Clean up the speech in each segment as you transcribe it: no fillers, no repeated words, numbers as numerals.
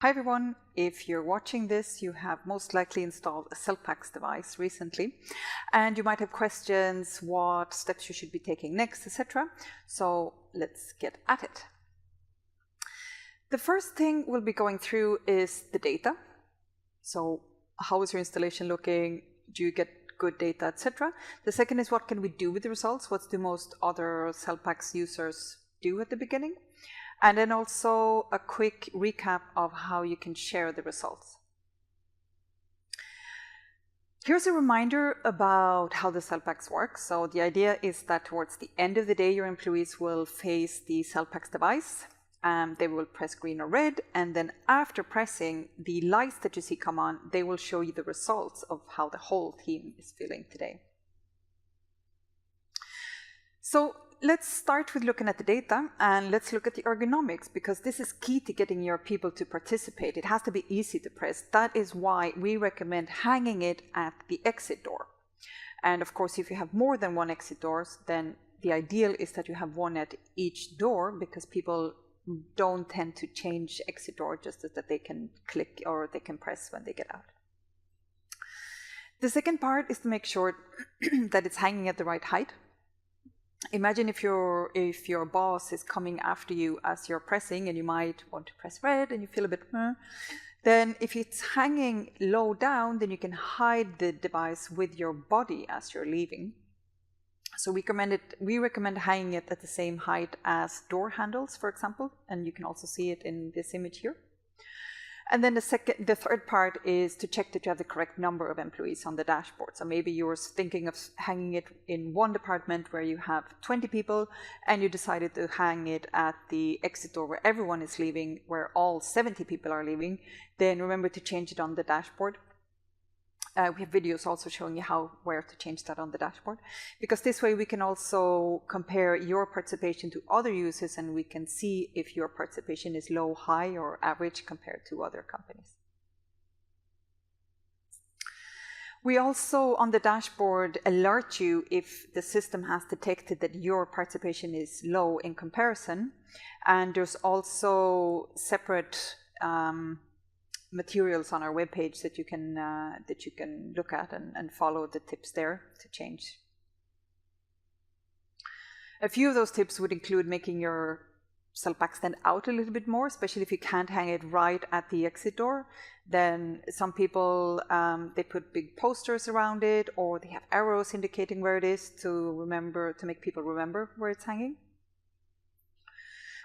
Hi everyone, if you're watching this, you have most likely installed a Celpax device recently, and you might have questions what steps you should be taking next, etc. So let's get at it. The first thing we'll be going through is the data. So how is your installation looking? Do you get good data, etc.? The second is what can we do with the results? What's the most other Celpax users do at the beginning? And then also a quick recap of how you can share the results. Here's a reminder about how the Celpax works. So the idea is that towards the end of the day, your employees will face the Celpax device. They will press green or red, and then after pressing the lights that you see come on, they will show you the results of how the whole team is feeling today. So let's start with looking at the data, and let's look at the ergonomics, because this is key to getting your people to participate. It has to be easy to press. That is why we recommend hanging it at the exit door. And of course, if you have more than one exit doors, then the ideal is that you have one at each door, because people don't tend to change exit door just so that they can click or they can press when they get out. The second part is to make sure that it's hanging at the right height. Imagine if your boss is coming after you as you're pressing, and you might want to press red and you feel a bit, then if it's hanging low down, then you can hide the device with your body as you're leaving. So we recommend hanging it at the same height as door handles, for example, and you can also see it in this image here. And then the third part is to check that you have the correct number of employees on the dashboard. So maybe you're thinking of hanging it in one department where you have 20 people, and you decided to hang it at the exit door where everyone is leaving, where all 70 people are leaving. Then remember to change it on the dashboard. We have videos also showing you where to change that on the dashboard, because this way we can also compare your participation to other users, and we can see if your participation is low, high, or average compared to other companies. We also, on the dashboard, alert you if the system has detected that your participation is low in comparison, and there's also separate materials on our webpage that you can look at and follow the tips there to change. A few of those tips would include making your Celpax stand out a little bit more, especially if you can't hang it right at the exit door. Then some people, they put big posters around it, or they have arrows indicating where it is to make people remember where it's hanging.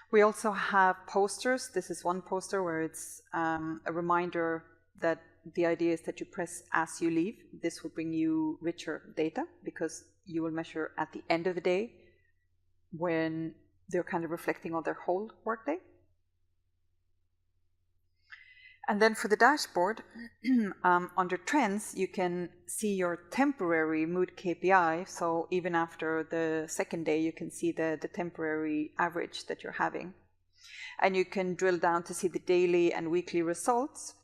We also have posters. This is one poster where it's a reminder that the idea is that you press as you leave. This will bring you richer data, because you will measure at the end of the day when they're kind of reflecting on their whole workday. And then for the dashboard, under trends, you can see your temporary mood KPI. So even after the second day, you can see the temporary average that you're having. And you can drill down to see the daily and weekly results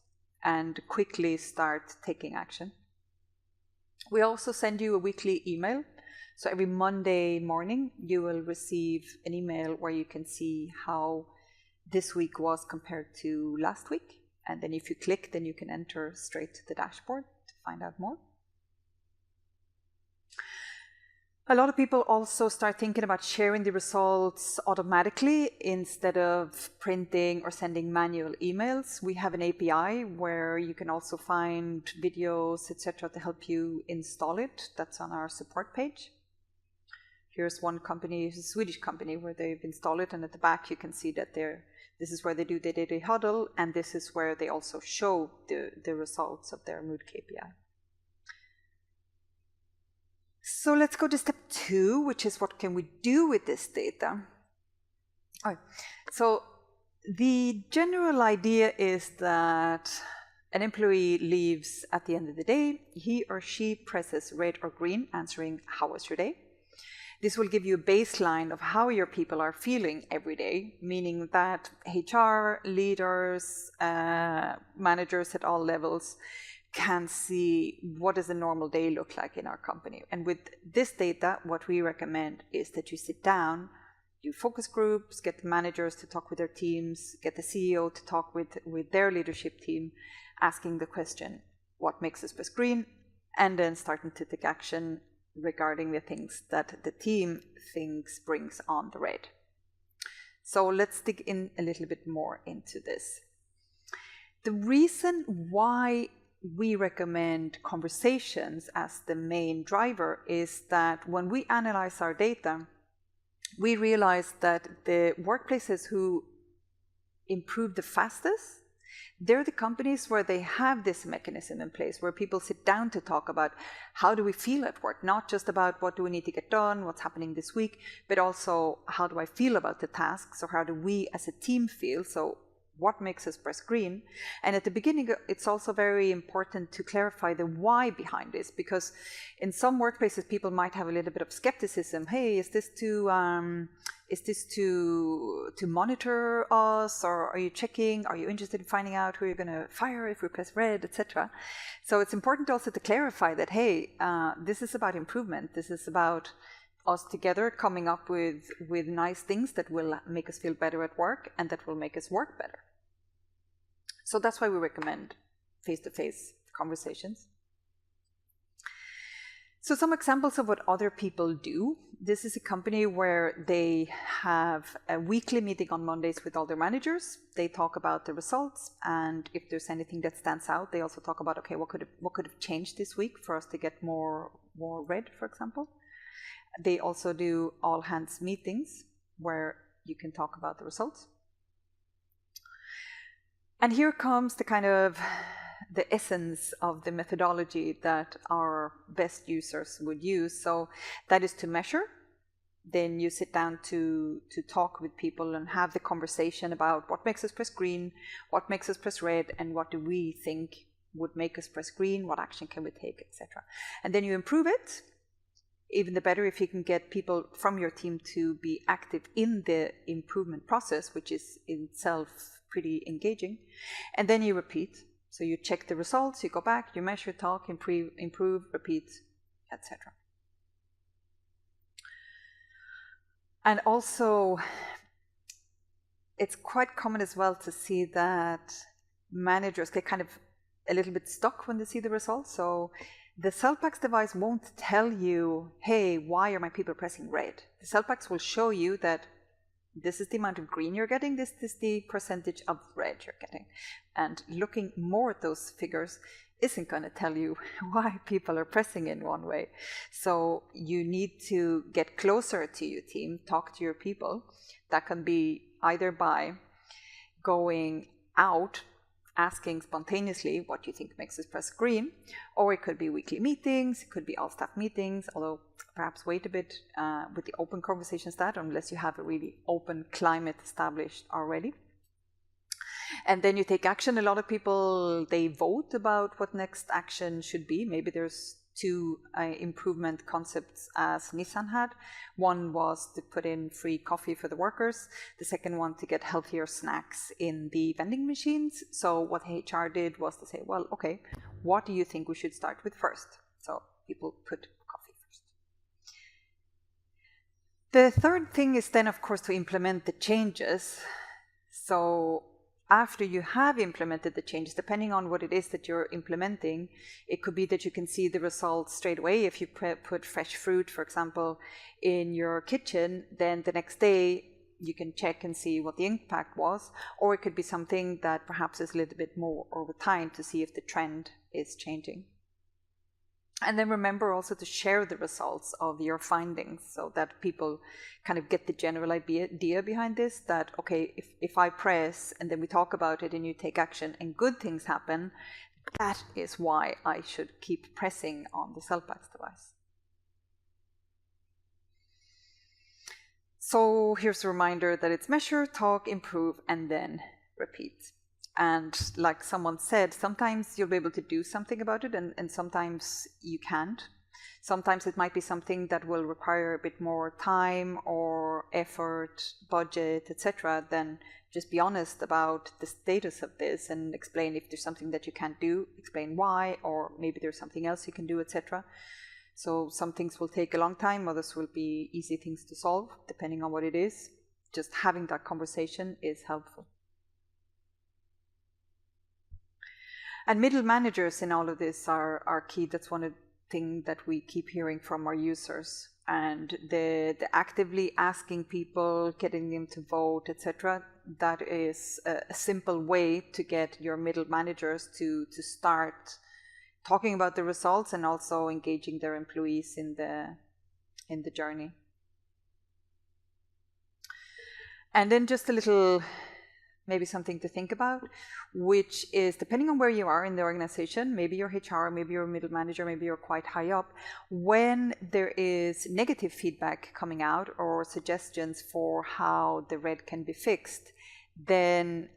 and quickly start taking action. We also send you a weekly email. So every Monday morning, you will receive an email where you can see how this week was compared to last week. And then if you click, then you can enter straight to the dashboard to find out more. A lot of people also start thinking about sharing the results automatically instead of printing or sending manual emails. We have an API where you can also find videos, etc., to help you install it. That's on our support page. Here's one company, it's a Swedish company, where they've installed it, and at the back you can see that this is where they do their daily huddle, and this is where they also show the results of their mood KPI. So let's go to step 2, which is what can we do with this data? So the general idea is that an employee leaves at the end of the day. He or she presses red or green, answering how was your day? This will give you a baseline of how your people are feeling every day, meaning that HR, leaders, managers at all levels can see what does a normal day look like in our company. And with this data, what we recommend is that you sit down, do focus groups, get the managers to talk with their teams, get the CEO to talk with their leadership team, asking the question, what makes us press green? And then starting to take action regarding the things that the team thinks brings on the red. So let's dig in a little bit more into this. The reason why we recommend conversations as the main driver is that when we analyze our data, we realize that the workplaces who improve the fastest, they're the companies where they have this mechanism in place, where people sit down to talk about how do we feel at work, not just about what do we need to get done, what's happening this week, but also how do I feel about the tasks, or how do we as a team feel, so what makes us press green. And at the beginning, it's also very important to clarify the why behind this, because in some workplaces, people might have a little bit of skepticism. Hey, is this to monitor us, or are you checking? Are you interested in finding out who you're going to fire if we press red, etc.? So it's important also to clarify that, hey, this is about improvement. This is about us together coming up with nice things that will make us feel better at work and that will make us work better. So that's why we recommend face-to-face conversations. So some examples of what other people do. This is a company where they have a weekly meeting on Mondays with all their managers. They talk about the results, and if there's anything that stands out, they also talk about, okay, what could have changed this week for us to get more red, for example. They also do all hands meetings where you can talk about the results. And here comes the essence of the methodology that our best users would use. So that is to measure. Then you sit down to talk with people and have the conversation about what makes us press green, what makes us press red, and what do we think would make us press green, what action can we take, etc. And then you improve it. Even the better if you can get people from your team to be active in the improvement process, which is in itself pretty engaging. And then you repeat. So you check the results, you go back, you measure, talk, improve, repeat, etc. And also, it's quite common as well to see that managers get kind of a little bit stuck when they see the results. So the Celpax device won't tell you, hey, why are my people pressing red? The Celpax will show you that this is the amount of green you're getting, this is the percentage of red you're getting. And looking more at those figures isn't going to tell you why people are pressing in one way. So you need to get closer to your team, talk to your people. That can be either by going out, asking spontaneously what you think makes us press green, or it could be weekly meetings, it could be all staff meetings, although perhaps wait a bit with the open conversation start unless you have a really open climate established already. And then you take action. A lot of people, they vote about what next action should be. Maybe there's two improvement concepts as Nissan had. One was to put in free coffee for the workers. The second one to get healthier snacks in the vending machines. So what HR did was to say, well, okay, what do you think we should start with first? So people put coffee first. The third thing is then, of course, to implement the changes. So after you have implemented the changes, depending on what it is that you're implementing, it could be that you can see the results straight away. If you put fresh fruit, for example, in your kitchen, then the next day you can check and see what the impact was. Or it could be something that perhaps is a little bit more over time to see if the trend is changing. And then remember also to share the results of your findings so that people kind of get the general idea behind this, that, okay, if I press and then we talk about it and you take action and good things happen, that is why I should keep pressing on the Celpax device. So here's a reminder that it's measure, talk, improve, and then repeat. And like someone said, sometimes you'll be able to do something about it and sometimes you can't. Sometimes it might be something that will require a bit more time or effort, budget, etc. Then just be honest about the status of this and explain if there's something that you can't do, explain why, or maybe there's something else you can do, etc. So some things will take a long time, others will be easy things to solve, depending on what it is. Just having that conversation is helpful. And middle managers in all of this are key. That's one of the things that we keep hearing from our users. And the actively asking people, getting them to vote, etc. That is a simple way to get your middle managers to start talking about the results and also engaging their employees in the journey. And then just a little, maybe something to think about, which is depending on where you are in the organization, maybe you're HR, maybe you're a middle manager, maybe you're quite high up, when there is negative feedback coming out or suggestions for how the red can be fixed, then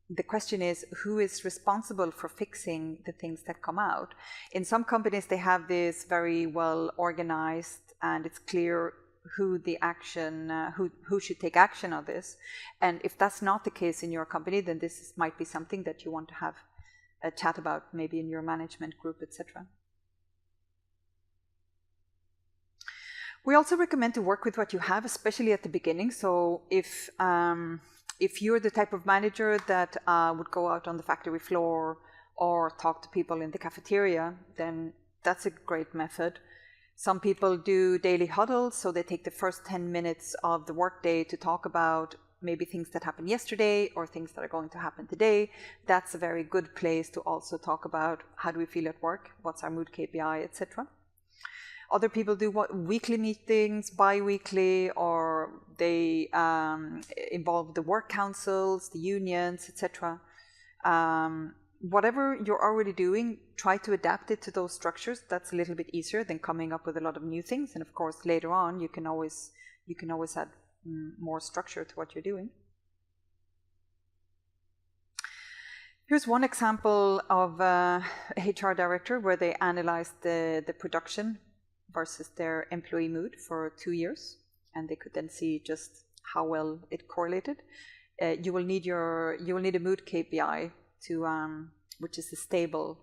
the question is, who is responsible for fixing the things that come out? In some companies, they have this very well organized and it's clear who should take action on this. And if that's not the case in your company, then this might be something that you want to have a chat about, maybe in your management group, etc. We also recommend to work with what you have, especially at the beginning. So if you're the type of manager that would go out on the factory floor or talk to people in the cafeteria, then that's a great method. Some people do daily huddles, so they take the first 10 minutes of the workday to talk about maybe things that happened yesterday or things that are going to happen today. That's a very good place to also talk about how do we feel at work, what's our mood KPI, etc. Other people do weekly meetings, bi-weekly, or they involve the work councils, the unions, etc. Whatever you're already doing, try to adapt it to those structures. That's a little bit easier than coming up with a lot of new things. And of course, later on, you can always add more structure to what you're doing. Here's one example of a HR director where they analyzed the production versus their employee mood for 2 years, and they could then see just how well it correlated. You will need a mood KPI to which is a stable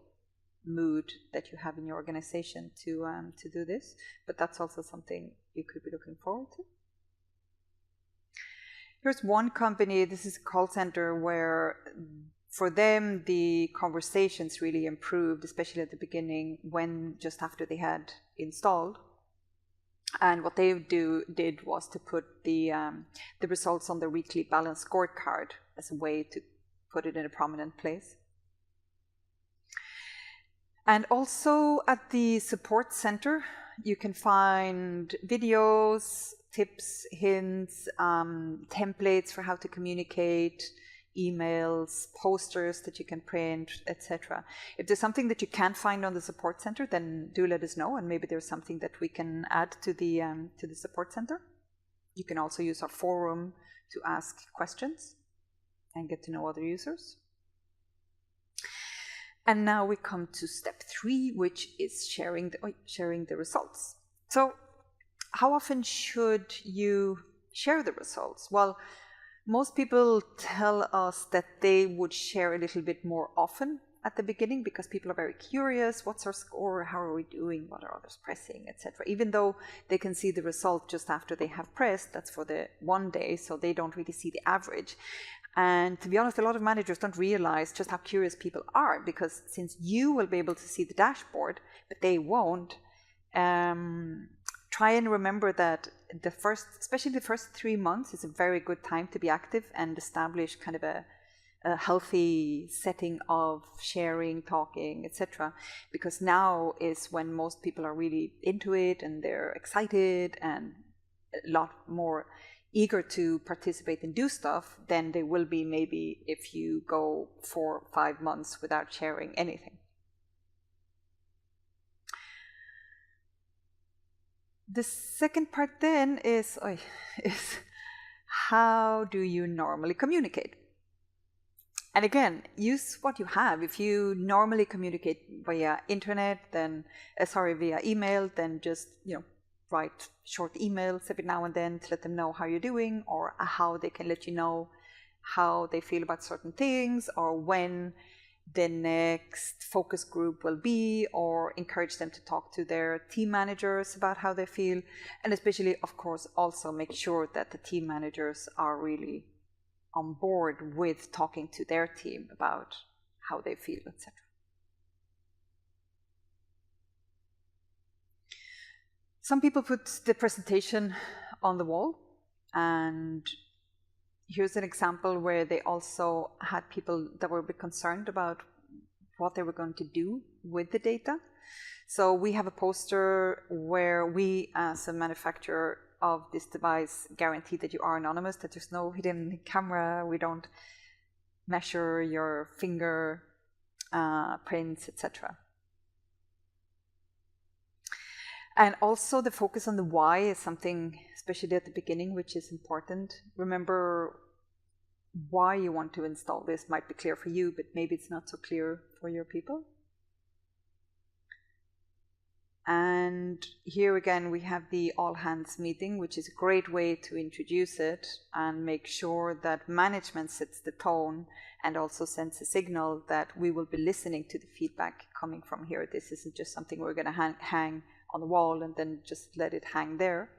mood that you have in your organization to do this, but that's also something you could be looking forward to. Here's one company. This is a call center where for them the conversations really improved, especially at the beginning when just after they had installed. And what they did was to put the results on the weekly balance scorecard as a way to put it in a prominent place. And also at the support center, you can find videos, tips, hints, templates for how to communicate, emails, posters that you can print, etc. If there's something that you can't find on the support center, then do let us know, and maybe there's something that we can add to the support center. You can also use our forum to ask questions and get to know other users. And now we come to step 3, which is sharing the results. So how often should you share the results? Well, most people tell us that they would share a little bit more often at the beginning because people are very curious. What's our score? How are we doing? What are others pressing, etc. Even though they can see the result just after they have pressed, that's for the one day, so they don't really see the average. And to be honest, a lot of managers don't realize just how curious people are, because since you will be able to see the dashboard, but they won't, try and remember that especially the first 3 months is a very good time to be active and establish kind of a healthy setting of sharing, talking, etc. Because now is when most people are really into it and they're excited and a lot more eager to participate and do stuff than they will be maybe if you go 4 or 5 months without sharing anything. The second part then is how do you normally communicate? And again, use what you have. If you normally communicate via internet, then via email, then just write short emails every now and then to let them know how you're doing, or how they can let you know how they feel about certain things, or when the next focus group will be, or encourage them to talk to their team managers about how they feel. And especially, of course, also make sure that the team managers are really on board with talking to their team about how they feel, etc. Some people put the presentation on the wall, and here's an example where they also had people that were a bit concerned about what they were going to do with the data. So we have a poster where we, as a manufacturer of this device, guarantee that you are anonymous, that there's no hidden camera, we don't measure your finger prints, etc. And also the focus on the why is something, especially at the beginning, which is important. Remember, why you want to install this might be clear for you, but maybe it's not so clear for your people. And here again, we have the all hands meeting, which is a great way to introduce it and make sure that management sets the tone and also sends a signal that we will be listening to the feedback coming from here. This isn't just something we're going to hang on the wall and then just let it hang there.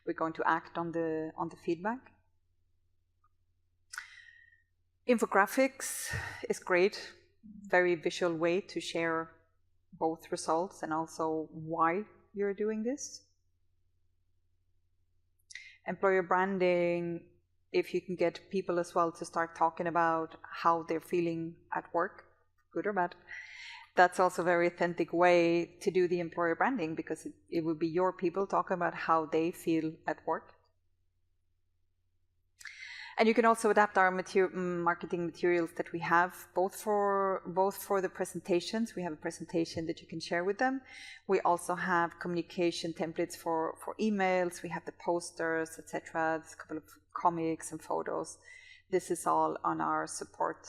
We're going to act on the feedback. Infographics is great, very visual way to share both results and also why you're doing this. Employer branding, if you can get people as well to start talking about how they're feeling at work, good or bad, that's also a very authentic way to do the employer branding, because it would be your people talking about how they feel at work. And you can also adapt our marketing materials that we have, both for the presentations. We have a presentation that you can share with them. We also have communication templates for emails. We have the posters, etc. There's a couple of comics and photos. This is all on our support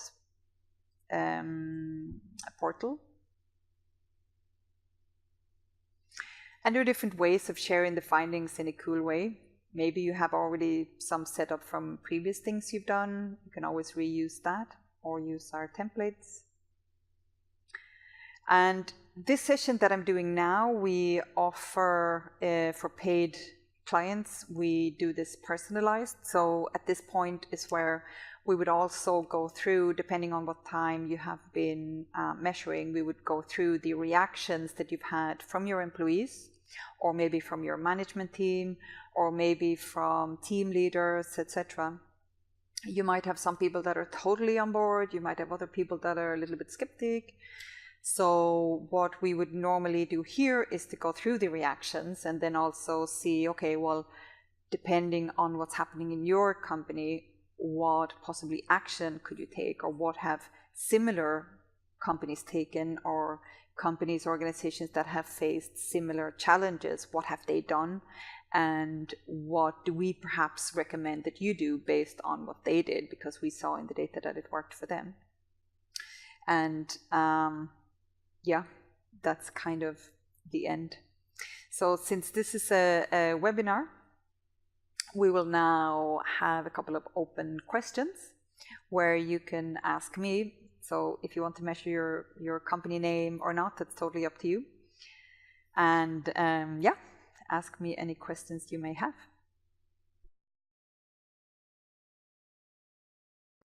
portal. And there are different ways of sharing the findings in a cool way. Maybe you have already some set up from previous things you've done. You can always reuse that or use our templates. And this session that I'm doing now, we offer for paid clients, we do this personalized. So at this point is where we would also go through, depending on what time you have been measuring, we would go through the reactions that you've had from your employees, or maybe from your management team, or maybe from team leaders, etc. You might have some people that are totally on board. You might have other people that are a little bit skeptic. So what we would normally do here is to go through the reactions and then also see, okay, well, depending on what's happening in your company, what possibly action could you take, or what have similar companies taken, or companies, organizations that have faced similar challenges, what have they done, and what do we perhaps recommend that you do based on what they did, because we saw in the data that it worked for them. And yeah, that's kind of the end. So since this is a webinar, we will now have a couple of open questions where you can ask me. So if you want to measure your company name or not, that's totally up to you. And yeah, ask me any questions you may have.